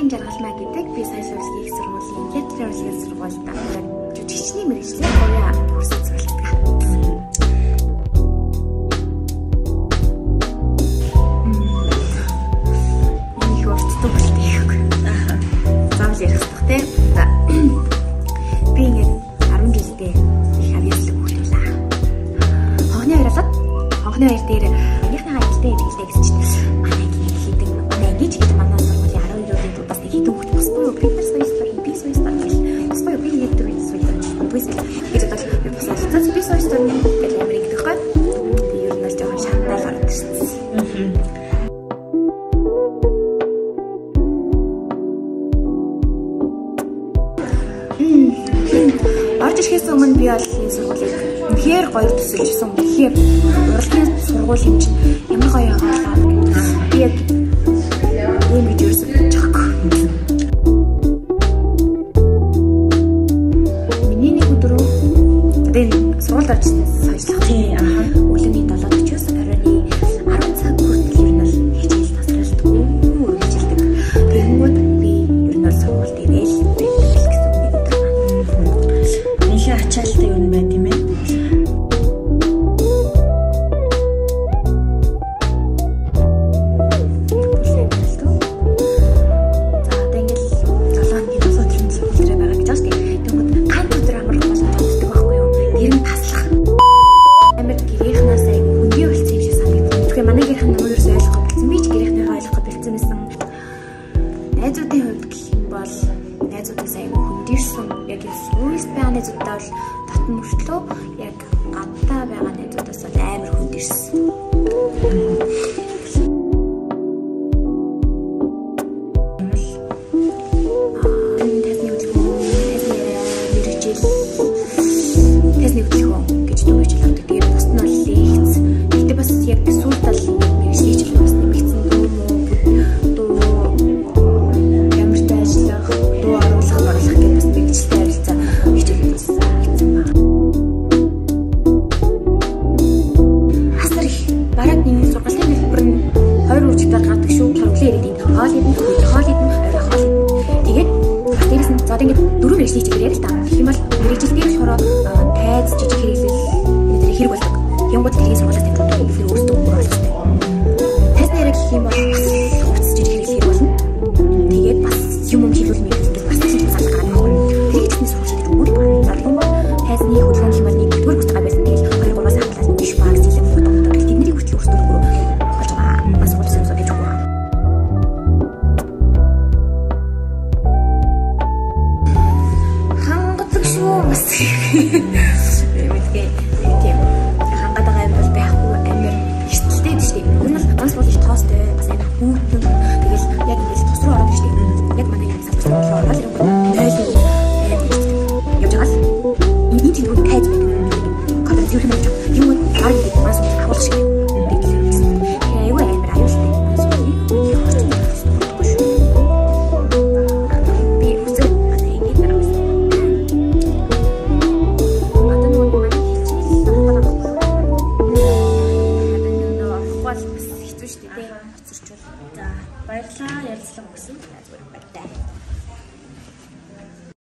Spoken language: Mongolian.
Аягийн жаргалмаа гэдэг би сая сургуулийн их сургуулийн театрын урлагийн сургуульд жүжигчний мэргэжлийн хувийн курсыг суралцдаг. Их уртдаг болтой юм. Заавал ярих хэрэгтэй те. Би ингээд 10 жилдээ их авьяаслаг хөлтүүлээ. Хогны баярлаад хогны баяр дээр минийхний ажилтаа хэлдэг гэсэн чинь гэж гэдэг манай сургуулийн 12 дэх бас нэг хэдэн хүүхэд бас буюу бид нар соёлтой би соёлтой гэх бас буюу би гэдэг үйл соёлтой бүс гэж бодож би бас соёлтой би соёлтой гэж амирх гэхгүй. Тэгээ ер нь бас жоохон шантал гараад ирсэн. Орж ирэхээс өмнө би бол энэ сургуулийг үнэхээр гоё төсөөлжсэн. Тэгэхээр урлагийн сургууль юм чинь ямар гоё байгаа. Би яг